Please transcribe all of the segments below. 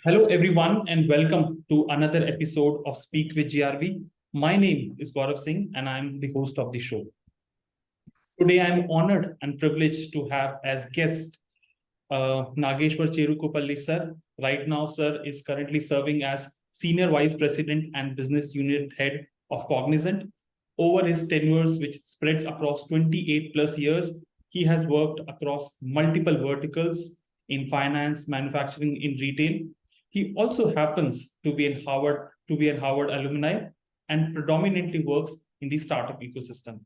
Hello, everyone, and welcome to another episode of Speak with GRV. My name is Gaurav Singh, and I'm the host of the show. Today, I'm honored and privileged to have as guest Nageswar Cherukupalli, sir. Right now, sir is currently serving as Senior Vice President and Business Unit Head of Cognizant. Over his tenures, which spreads across 28 plus years, he has worked across multiple verticals in finance, manufacturing, in retail. He also happens to be an Harvard alumni and predominantly works in the startup ecosystem.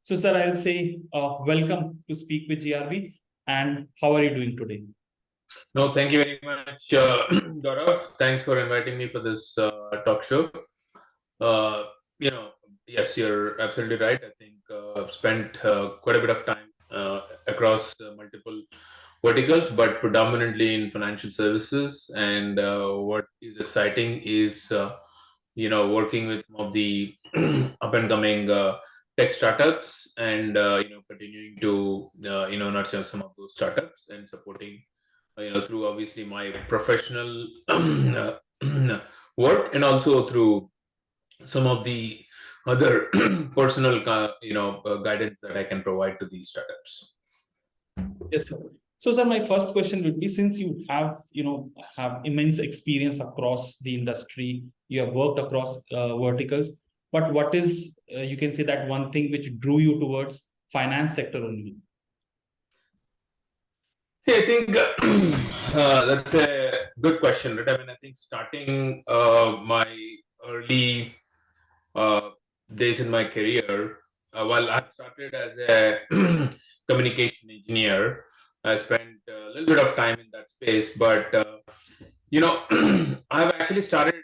So, sir, I'll say welcome to Speak with GRV. And how are you doing today? No, thank you very much, Gaurav. Thanks for inviting me for this talk show. Uh, yes, you're absolutely right. I think I've spent quite a bit of time across multiple verticals, but predominantly in financial services. And what is exciting is, working with some of the up and coming tech startups and, continuing to, nurture some of those startups and supporting through obviously my professional work and also through some of the other personal guidance that I can provide to these startups. Yes, sir. So, sir, my first question would be, since you have immense experience across the industry, you have worked across verticals, but what is you can say that one thing which drew you towards finance sector only? See, I think that's a good question, right? I mean, I think starting my early days in my career, while I started as a communication engineer, I spent a little bit of time in that space, but I've actually started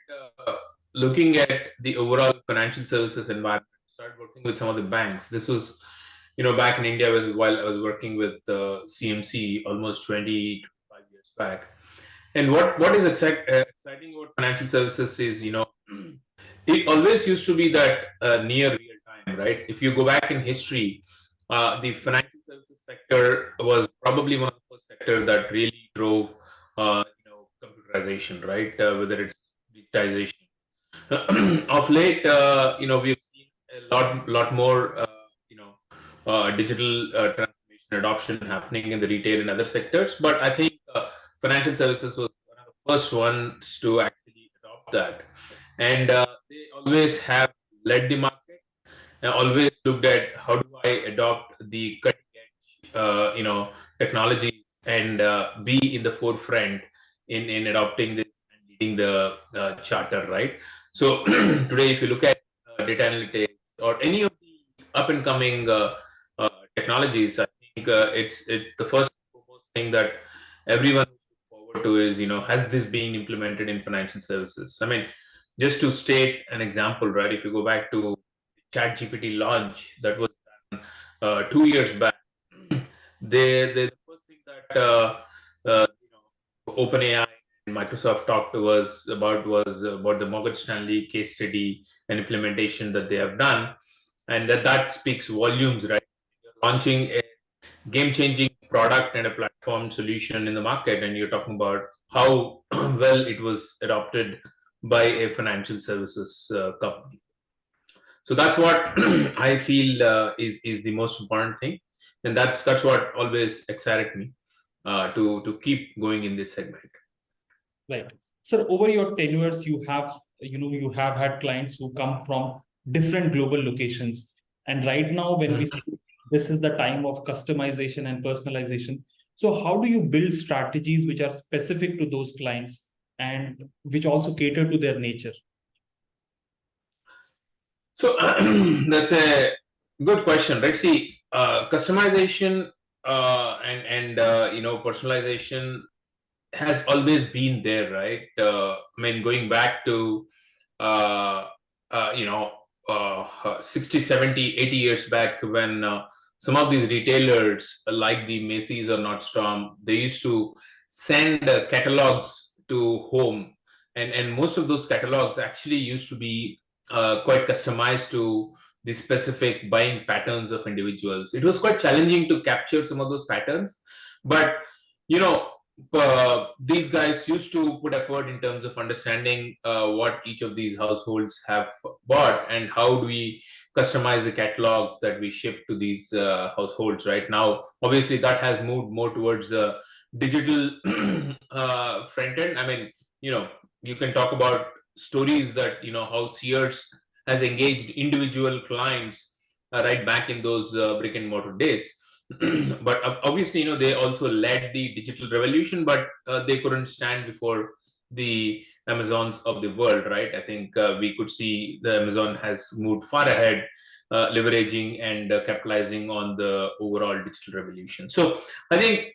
looking at the overall financial services environment. Started working with some of the banks. This was, back in India while I was working with CMC almost 25 years back. And what is exciting about financial services is, it always used to be that near real time, right? If you go back in history, the financial services sector was probably one of the first sector that really drove, computerization, right? Whether it's digitization. Of late, we've seen a lot more, digital transformation adoption happening in the retail and other sectors. But I think financial services was one of the first ones to actually adopt that, and they always have led the market and always looked at how do I adopt the cutting edge, technologies and be in the forefront in adopting this and leading the charter, right? So today, if you look at data analytics or any of the up and coming technologies, I think it's the first thing that everyone looks forward to is, has this been implemented in financial services? I mean, just to state an example, right? If you go back to ChatGPT launch that was done 2 years back, the first thing that OpenAI and Microsoft talked to us about was about the Morgan Stanley case study and implementation that they have done, and that speaks volumes, right? You're launching a game-changing product and a platform solution in the market, and you're talking about how well it was adopted by a financial services company. So that's what I feel is the most important thing, and that's what always excited me to keep going in this segment. Right. Sir, over your tenures, you have had clients who come from different global locations. And right now, when we say this is the time of customization and personalization, so how do you build strategies which are specific to those clients and which also cater to their nature? So that's a good question, right? See, customization and personalization has always been there, right? I mean, going back to, uh, 60, 70, 80 years back when some of these retailers like the Macy's or Nordstrom, they used to send catalogs to home. And most of those catalogs actually used to be quite customized to the specific buying patterns of individuals. It was quite challenging to capture some of those patterns, but these guys used to put effort in terms of understanding what each of these households have bought and how do we customize the catalogs that we ship to these households. Right now, obviously, that has moved more towards the digital front end. I mean, you can talk about stories that how Sears has engaged individual clients right back in those brick and mortar days. But obviously, they also led the digital revolution, but they couldn't stand before the Amazons of the world, right? I think we could see the Amazon has moved far ahead, leveraging and capitalizing on the overall digital revolution. So I think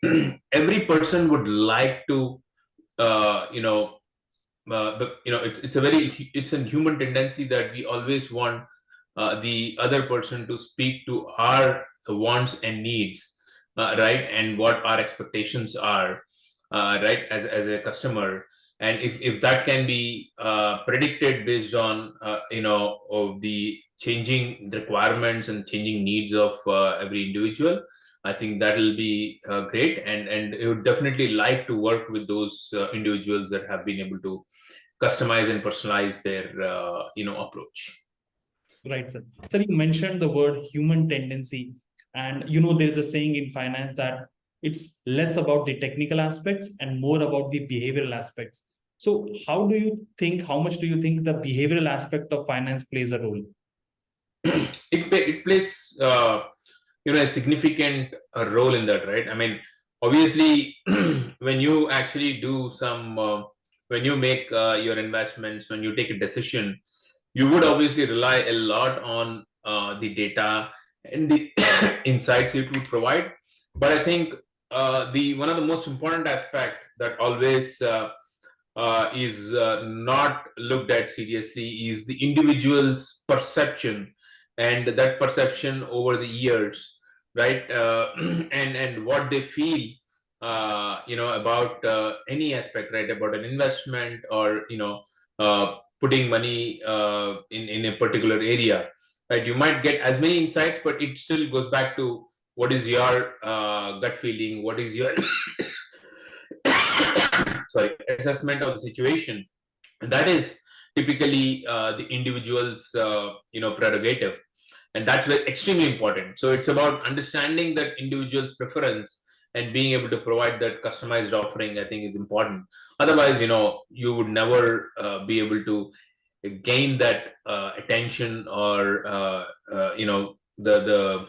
every person would like to, it's a human tendency that we always want the other person to speak to our wants and needs, right, and what our expectations are, right, as a customer. And if that can be predicted based on of the changing requirements and changing needs of every individual, I think that will be great, and I would definitely like to work with those individuals that have been able to customize and personalize their approach. Right, sir. Sir, you mentioned the word human tendency, and there is a saying in finance that it's less about the technical aspects and more about the behavioral aspects. So how much do you think the behavioral aspect of finance plays a role? It plays a significant role in that, right? I mean, obviously, when you actually do some when you make your investments, when you take a decision, you would obviously rely a lot on the data and the insights it would provide. But I think the one of the most important aspect that always is not looked at seriously is the individual's perception, and that perception over the years, right, and what they feel about any aspect, right, about an investment or putting money in a particular area, right? You might get as many insights, but it still goes back to what is your gut feeling, what is your sorry, assessment of the situation. And that is typically the individual's prerogative, and that's very extremely important. So it's about understanding that individual's preference and being able to provide that customized offering, I think, is important. Otherwise, you would never be able to gain that attention or the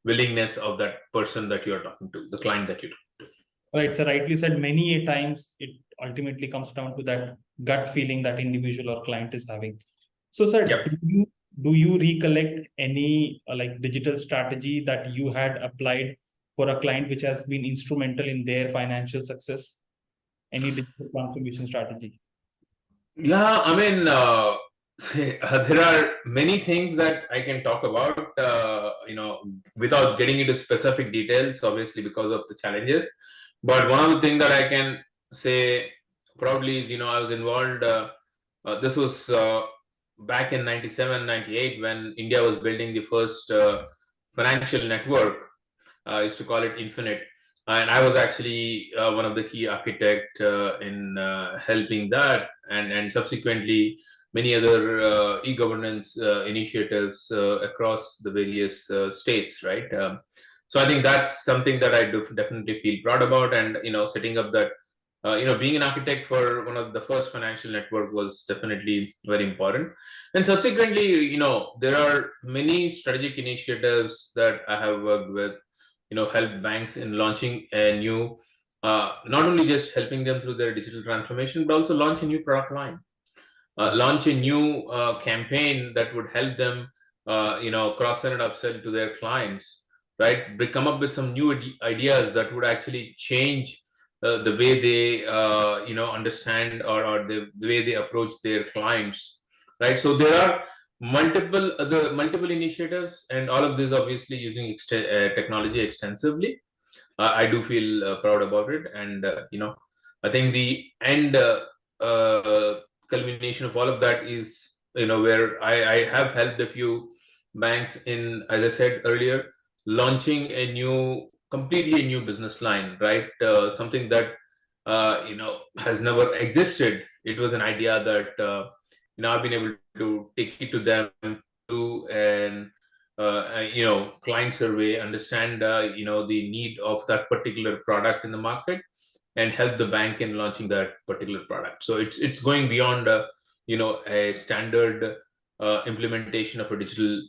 willingness of that person that you're talking to, the client that you're talking to. Right, so rightly said, many a times it ultimately comes down to that gut feeling that individual or client is having. So, sir, Yep. do you recollect any digital strategy that you had applied for a client which has been instrumental in their financial success? Any digital transformation strategy? Yeah, I mean, there are many things that I can talk about, without getting into specific details, obviously, because of the challenges. But one of the things that I can say proudly is, I was involved, this was back in 97, 98, when India was building the first financial network. I used to call it Infinite. And I was actually one of the key architects in helping that, and subsequently many other e-governance initiatives across the various states, right? So I think that's something that I do definitely feel proud about, and setting up that, being an architect for one of the first financial network was definitely very important. And subsequently, there are many strategic initiatives that I have worked with, help banks in launching a new, not only just helping them through their digital transformation, but also launch a new product line, launch a new campaign that would help them, cross-sell and upsell to their clients, right? They come up with some new ideas that would actually change the way they, understand or the way they approach their clients, right? So there are multiple initiatives, and all of this obviously using technology extensively. I do feel proud about it, and I think the end culmination of all of that is where I have helped a few banks in, as I said earlier, launching a completely new business line, right? Something that has never existed. It was an idea that I've been able to take it to them, do an client survey, understand the need of that particular product in the market, and help the bank in launching that particular product. So it's going beyond a standard implementation of a digital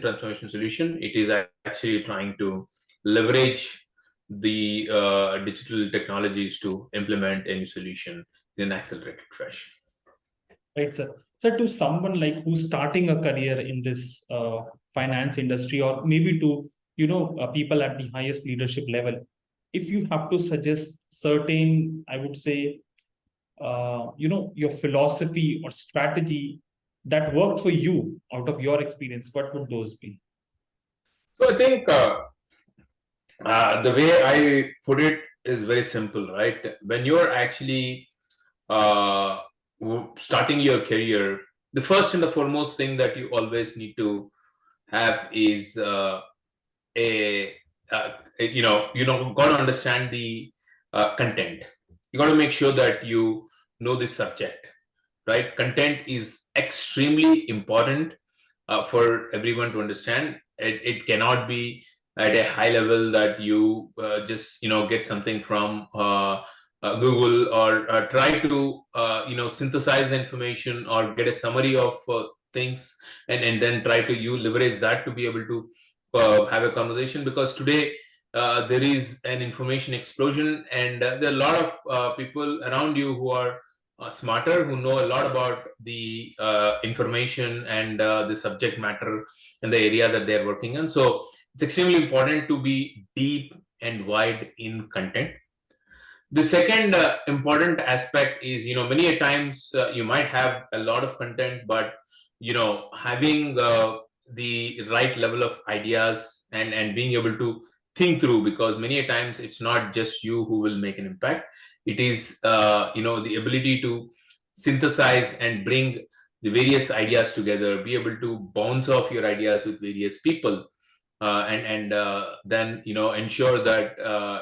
transformation solution. It is actually trying to leverage the digital technologies to implement any solution in an accelerated fashion. Right, sir. So to someone like who's starting a career in this finance industry, or maybe to people at the highest leadership level, if you have to suggest certain, I would say, your philosophy or strategy that worked for you out of your experience, what would those be? So I think the way I put it is very simple, right? When you're actually starting your career, the first and the foremost thing that you always need to have is got to understand the content. You got to make sure that you know this subject, right? Content is extremely important for everyone to understand. It cannot be at a high level that you just get something from Google, or try to synthesize information or get a summary of things, and then try to leverage that to be able to have a conversation. Because today there is an information explosion, and there are a lot of people around you who are smarter, who know a lot about the information and the subject matter and the area that they're working on. So it's extremely important to be deep and wide in content. The second important aspect is, many a times you might have a lot of content, but having the right level of ideas and being able to think through, because many a times it's not just you who will make an impact. It is the ability to synthesize and bring the various ideas together, be able to bounce off your ideas with various people, and then ensure that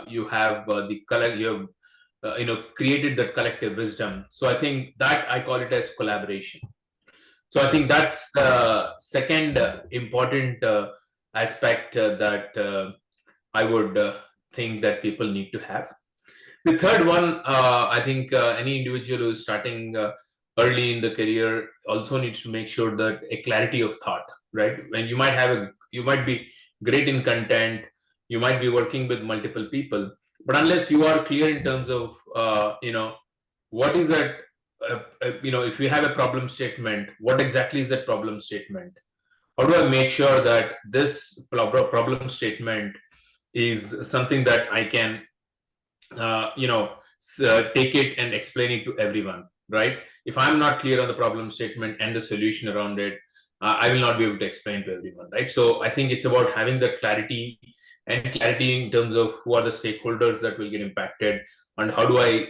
you have created that collective wisdom. So I think that I call it as collaboration. So I think that's the second important aspect that I would think that people need to have. The third one, I think any individual who is starting early in the career also needs to make sure that a clarity of thought, right? When you might be great in content, you might be working with multiple people, but unless you are clear in terms of what is that, if you have a problem statement, what exactly is that problem statement? How do I make sure that this problem statement is something that I can take it and explain it to everyone, right? If I'm not clear on the problem statement and the solution around it, I will not be able to explain to everyone, right? So I think it's about having the clarity in terms of who are the stakeholders that will get impacted, and how do I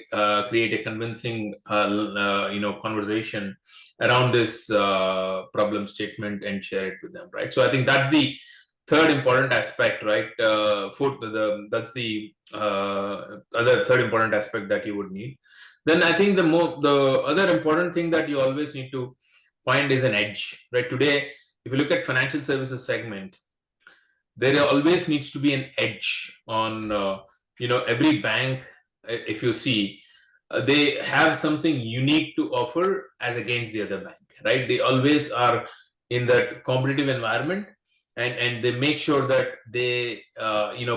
create a convincing conversation around this problem statement and share it with them, right? So I think that's the third important aspect, right? That's the other third important aspect that you would need. Then I think the other important thing that you always need to find is an edge, right? Today, if you look at financial services segment, there always needs to be an edge on every bank. If you see, they have something unique to offer as against the other bank, right? They always are in that competitive environment, and they make sure that they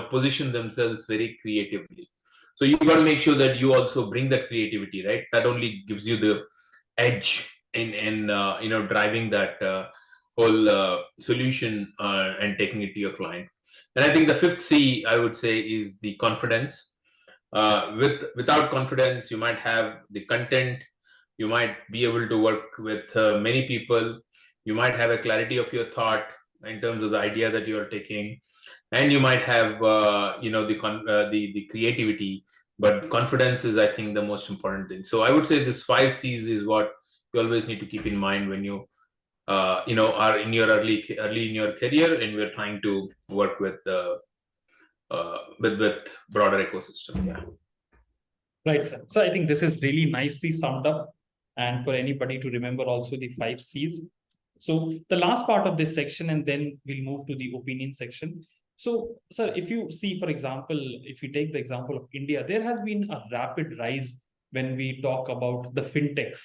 position themselves very creatively. So you got to make sure that you also bring that creativity, right? That only gives you the edge in driving that whole solution and taking it to your client. And I think the fifth C, I would say, is the confidence. Without confidence, you might have the content, you might be able to work with many people, you might have a clarity of your thought in terms of the idea that you are taking, and you might have the creativity, but confidence is, I think, the most important thing. So I would say this 5 C's is what you always need to keep in mind when you are in your early in your career, and we're trying to work with broader ecosystem. Yeah. Right, sir. So I think this is really nicely summed up, and for anybody to remember also the 5 C's. So the last part of this section, and then we'll move to the opinion section. So, sir, if you see, for example, if you take the example of India, there has been a rapid rise when we talk about the fintechs,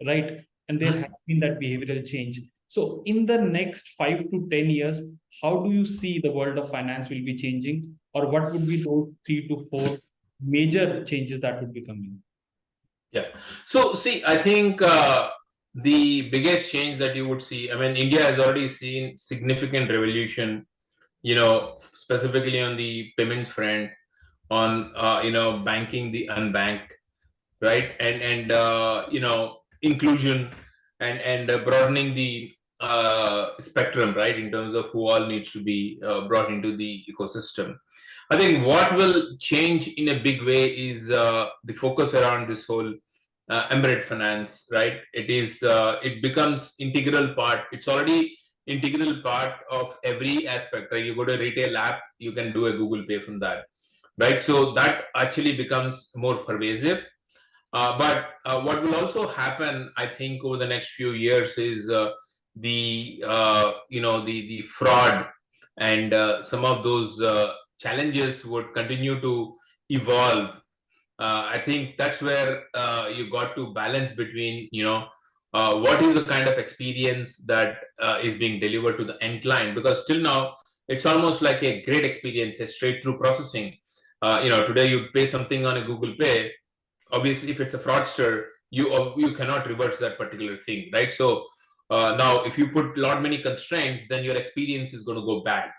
right? And there has been that behavioral change. So in the next 5 to 10 years, how do you see the world of finance will be changing, or what would be those 3 to 4 major changes that would be coming? Yeah. So see, I think the biggest change that you would see, I mean, India has already seen significant revolution, specifically on the payments front, on banking the unbanked, right? And inclusion and broadening the spectrum, right, in terms of who all needs to be brought into the ecosystem. I think what will change in a big way is the focus around this whole embedded finance, right? It becomes integral part. It's already integral part of every aspect, right? You go to a retail app, you can do a Google Pay from that, right? So that actually becomes more pervasive. But what will also happen, I think, over the next few years is the fraud and some of those challenges would continue to evolve. I think that's where you got to balance between, what is the kind of experience that is being delivered to the end client, because till now it's almost like a great experience, a straight through processing. Today you pay something on a Google Pay. Obviously, if it's a fraudster, you cannot reverse that particular thing, right? So now if you put a lot many constraints, then your experience is going to go bad.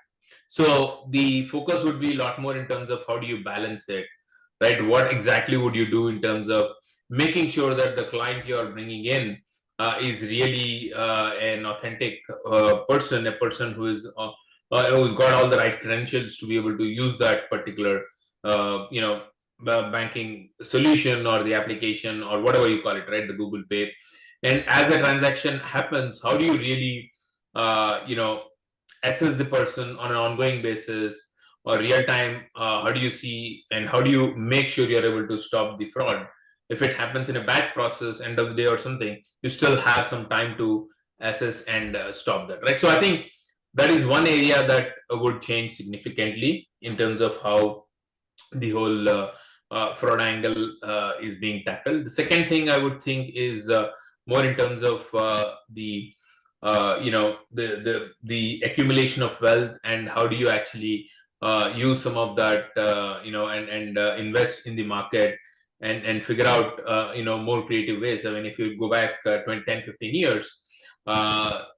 So the focus would be a lot more in terms of how do you balance it, right? What exactly would you do in terms of making sure that the client you're bringing in is really an authentic person, a person who's got all the right credentials to be able to use that particular banking solution or the application or whatever you call it, right? The Google Pay. And as a transaction happens, how do you really assess the person on an ongoing basis or real time? How do you see and how do you make sure you're able to stop the fraud? If it happens in a batch process, end of the day or something, you still have some time to assess and stop that, right? So I think that is one area that would change significantly in terms of how the whole fraud angle is being tackled. The second thing I would think is more in terms of the accumulation of wealth, and how do you actually use some of that and invest in the market and figure out more creative ways. I mean, if you go back 20, 10, 15 years,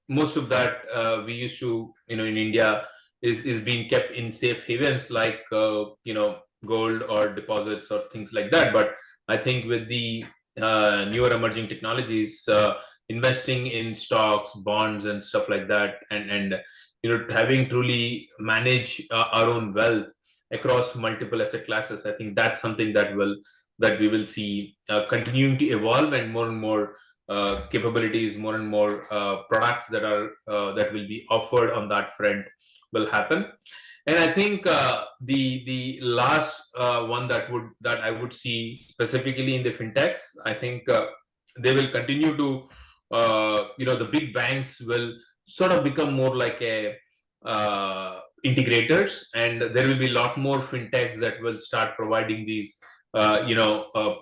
most of that we used to in India is being kept in safe havens like gold or deposits or things like that. But I think with the newer emerging technologies, investing in stocks, bonds, and stuff like that, and having truly manage our own wealth across multiple asset classes, I think that's something that we will see continuing to evolve, and more capabilities, more and more products that will be offered on that front will happen. And I think the last one that I would see specifically in the fintechs, I think they will continue to the big banks will sort of become more like a integrators, and there will be a lot more fintechs that will start providing these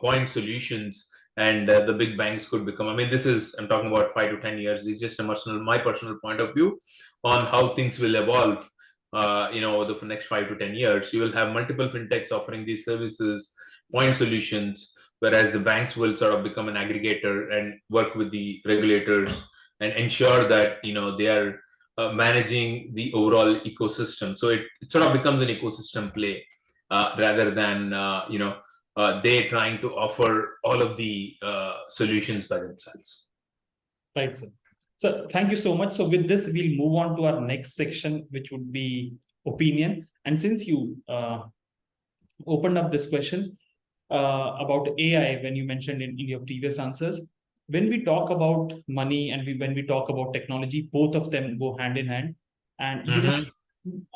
point solutions, and the big banks could become, I mean, I'm talking about 5 to 10 years. It's just my personal point of view on how things will evolve. Over the next 5 to 10 years, you will have multiple fintechs offering these services, point solutions, whereas the banks will sort of become an aggregator and work with the regulators and ensure that they are managing the overall ecosystem. So it sort of becomes an ecosystem play rather than they trying to offer all of the solutions by themselves. Right, sir. So thank you so much. So with this, we'll move on to our next section, which would be opinion. And since you opened up this question about AI, when you mentioned in your previous answers, when we talk about money and when we talk about technology, both of them go hand in hand. And you have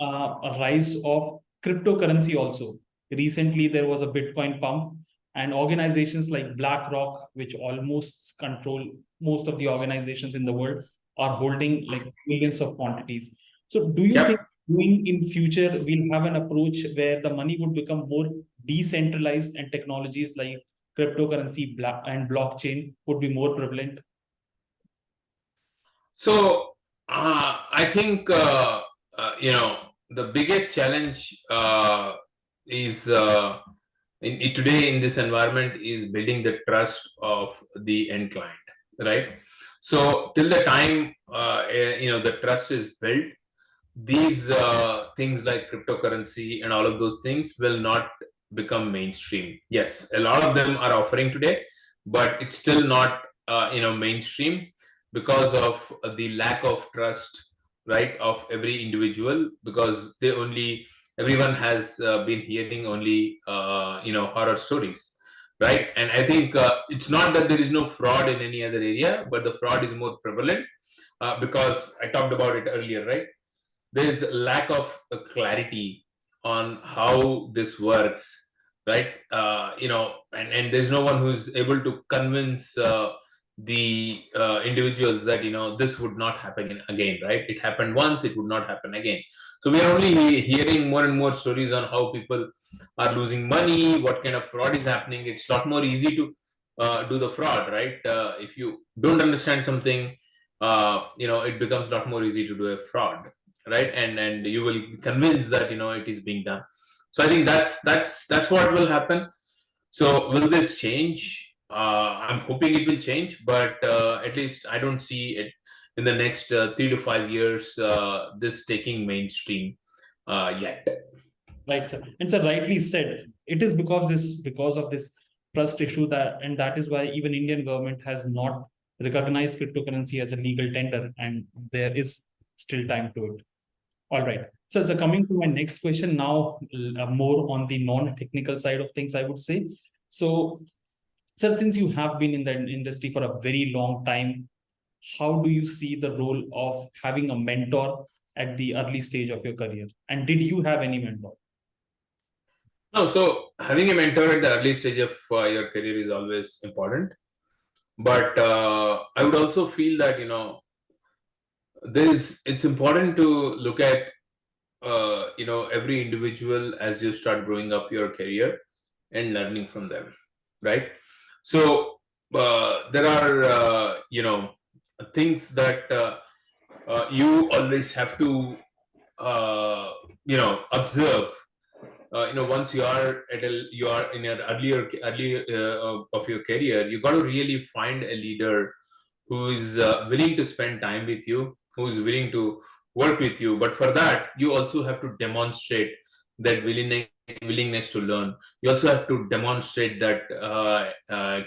a rise of cryptocurrency also. Recently, there was a Bitcoin pump. And organizations like BlackRock, which almost control most of the organizations in the world, are holding like millions of quantities. So do you think in future we'll have an approach where the money would become more decentralized and technologies like cryptocurrency and blockchain would be more prevalent? So I think the biggest challenge is today in this environment is building the trust of the end client, right? So till the time the trust is built, these things like cryptocurrency and all of those things will not become mainstream. Yes, a lot of them are offering today, but it's still not mainstream because of the lack of trust, right, of every individual, because everyone has been hearing only horror stories, right? And I think it's not that there is no fraud in any other area, but the fraud is more prevalent because I talked about it earlier, right? There is lack of clarity on how this works, right? And there's no one who's able to convince the individuals that this would not happen again, right? It happened once, it would not happen again. So we are only hearing more and more stories on how people are losing money, what kind of fraud is happening. It's a lot more easy to do the fraud, right? If you don't understand something, it becomes a lot more easy to do a fraud, right? And you will convince that it is being done. So I think that's what will happen. So will this change? I'm hoping it will change, but at least I don't see it in the next 3 to 5 years this taking mainstream yet. Right, sir. And sir, rightly said, it is because of this trust issue that is why even Indian government has not recognized cryptocurrency as a legal tender, and there is still time to it. All right. So coming to my next question now, more on the non-technical side of things, I would say. So, sir, since you have been in the industry for a very long time, how do you see the role of having a mentor at the early stage of your career? And did you have any mentor? No, so having a mentor at the early stage of your career is always important. But I would also feel that, it's important to look at every individual as you start growing up your career and learning from them, right? So there are things that you always have to observe. Once you are in your earlier of your career, you got to really find a leader who is willing to spend time with you, who is willing to work with you. But for that, you also have to demonstrate that willingness to learn. You also have to demonstrate that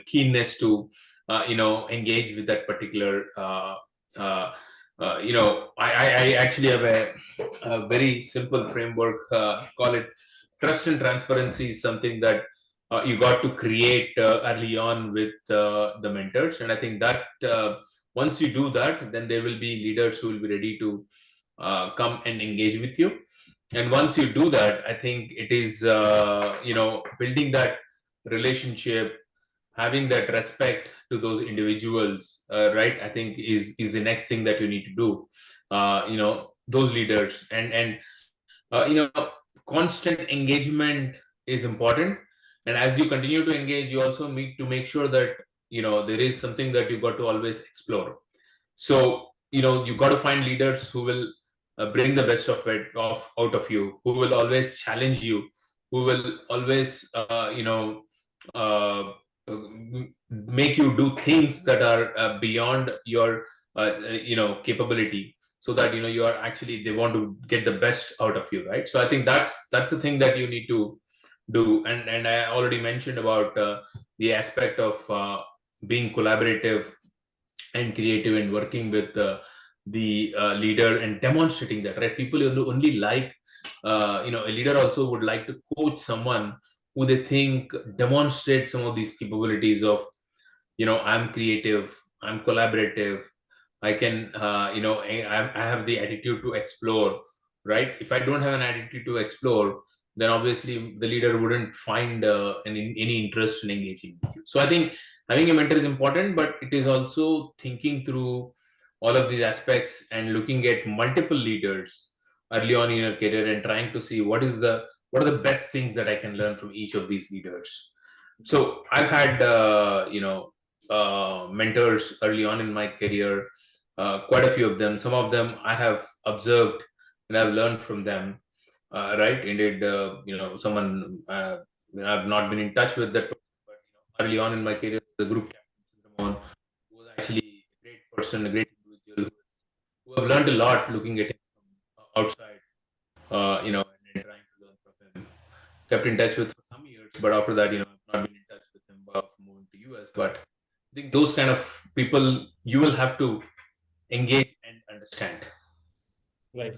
keenness to engage with that particular I actually have a very simple framework, call it trust and transparency, is something that you got to create early on with the mentors. And I think that once you do that, then there will be leaders who will be ready to come and engage with you. And once you do that, I think it is building that relationship, having that respect to those individuals, right? I think is the next thing that you need to do. Those leaders and constant engagement is important. And as you continue to engage, you also need to make sure that there is something that you got to always explore. So you got to find leaders who will bring the best of it out of you, who will always challenge you, who will always make you do things that are beyond your capability, so that you are actually, they want to get the best out of you, right? So I think that's the thing that you need to do. And I already mentioned about the aspect of being collaborative and creative and working with the leader and demonstrating that, right? People only like a leader also would like to coach someone who they think demonstrate some of these capabilities of I'm creative, I'm collaborative, I can I have the attitude to explore, right? If I don't have an attitude to explore, then obviously the leader wouldn't find any interest in engaging with you. So I think having a mentor is important, but it is also thinking through all of these aspects and looking at multiple leaders early on in your career and trying to see what are the best things that I can learn from each of these leaders. So I've had mentors early on in my career, quite a few of them. Some of them I have observed and I've learned from them. Right? Indeed, someone I've not been in touch with that, but early on in my career, the group captain who was actually a great person, a great individual who have learned a lot looking at him from outside, and trying to learn from him. Kept in touch with for some years, but after that, I've not been in touch with him about moving to US. But I think those kind of people you will have to engage and understand. Right.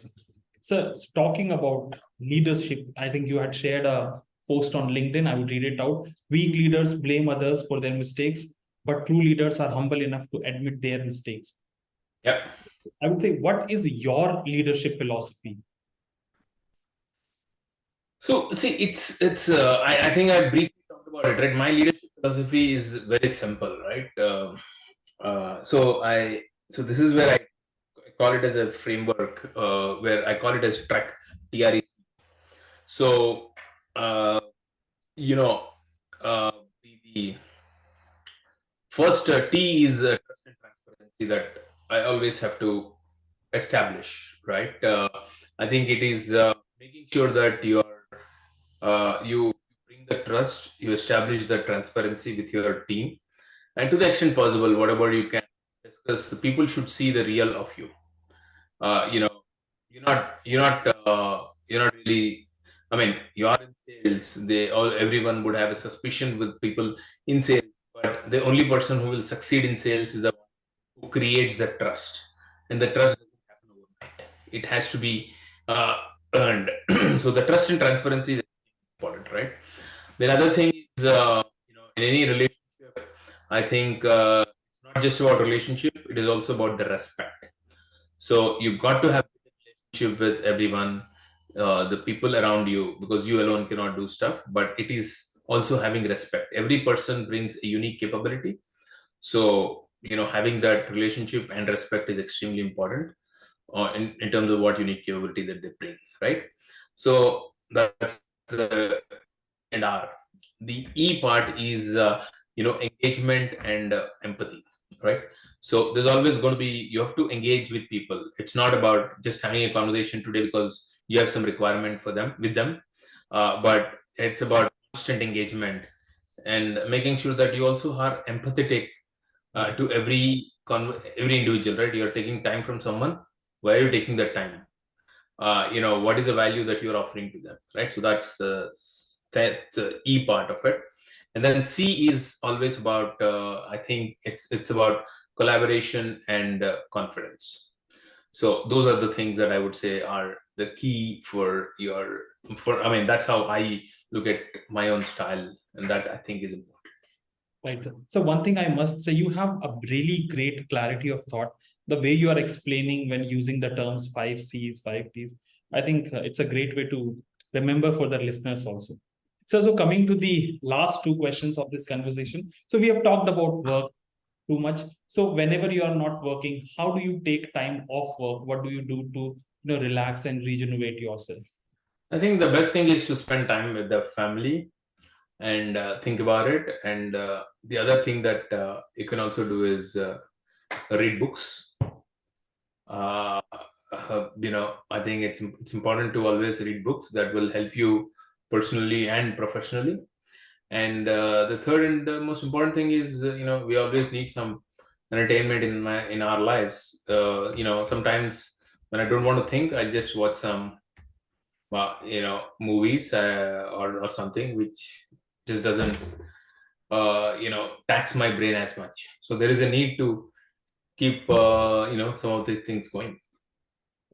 So talking about leadership, I think you had shared a post on LinkedIn. I would read it out. Weak leaders blame others for their mistakes, but true leaders are humble enough to admit their mistakes. Yep. I would say, what is your leadership philosophy? So see, it's I think I briefly talked about it, right? My leadership philosophy is very simple, right? So this is where I call it as a framework, where I call it as TREC, TREC. So the first T is trust and transparency that I always have to establish, right? I think it is making sure that you bring the trust, you establish the transparency with your team, and to the extent possible, whatever you can discuss, people should see the real of you. You're not really. I mean, you are in sales. Everyone would have a suspicion with people in sales, but the only person who will succeed in sales is the one who creates that trust, and the trust doesn't happen overnight. It has to be earned. So the trust and transparency is important, right? The other thing is, in any relationship, I think it's not just about relationship; it is also about the respect. So you got to have a relationship with everyone, the people around you, because you alone cannot do stuff. But it is also having respect. Every person brings a unique capability. So having that relationship and respect is extremely important in terms of what unique capability that they bring, right? So that's the and R. The E part is engagement and empathy, right? So there's always going to be, you have to engage with people. It's not about just having a conversation today because you have some requirement for them with them, but it's about constant engagement and making sure that you also are empathetic to every individual, right? You're taking time from someone. Why are you taking that time? What is the value that you're offering to them, right? So that's the E part of it. And then C is always about, I think it's about collaboration and confidence. So those are the things that I would say are the key I mean, that's how I look at my own style, and that I think is important. Right. So one thing I must say, you have a really great clarity of thought. The way you are explaining when using the terms 5 Cs, 5 Ts, I think it's a great way to remember for the listeners also. So coming to the last two questions of this conversation. So we have talked about work too much. So whenever you are not working, how do you take time off work? What do you do to relax and regenerate yourself? I think the best thing is to spend time with the family and think about it. And the other thing that you can also do is read books. I think it's important to always read books that will help you personally and professionally. And the third and the most important thing is, we always need some entertainment in our lives. Sometimes when I don't want to think, I just watch some movies or something which just doesn't tax my brain as much. So there is a need to keep some of these things going.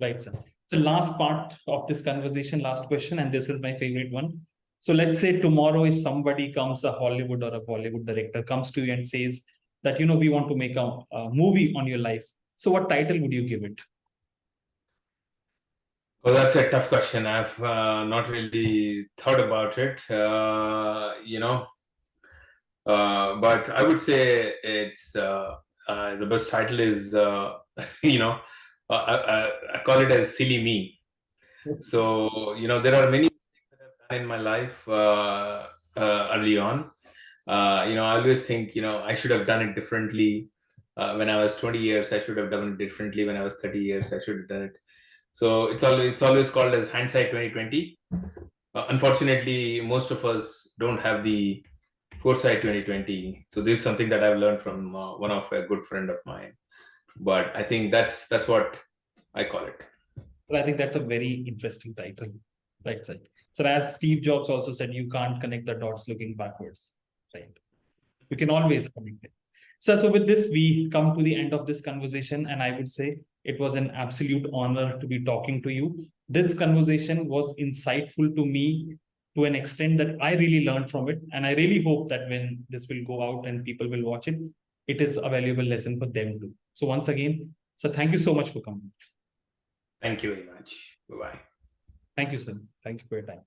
Right, sir. So last part of this conversation, last question, and this is my favorite one. So let's say tomorrow, if somebody comes, a Hollywood or a Bollywood director comes to you and says that, we want to make a movie on your life. So what title would you give it? Well, that's a tough question. I've not really thought about it. But I would say it's the best title is I call it as silly me. So there are many mistakes that I've done in my life early on. I always think I should have done it differently. When I was 20 years, I should have done it differently. When I was 30 years, I should have done it. So it's always called as hindsight 2020. Unfortunately, most of us don't have the foresight 2020. So this is something that I've learned from one of a good friend of mine. But I think that's what I call it. But I think that's a very interesting title. Right side. So as Steve Jobs also said, you can't connect the dots looking backwards. Right. You can always connect it. So with this, we come to the end of this conversation, and I would say it was an absolute honor to be talking to you. This conversation was insightful to me to an extent that I really learned from it. And I really hope that when this will go out and people will watch it, it is a valuable lesson for them too. So once again, so thank you so much for coming. Thank you very much. Bye-bye. Thank you, sir. Thank you for your time.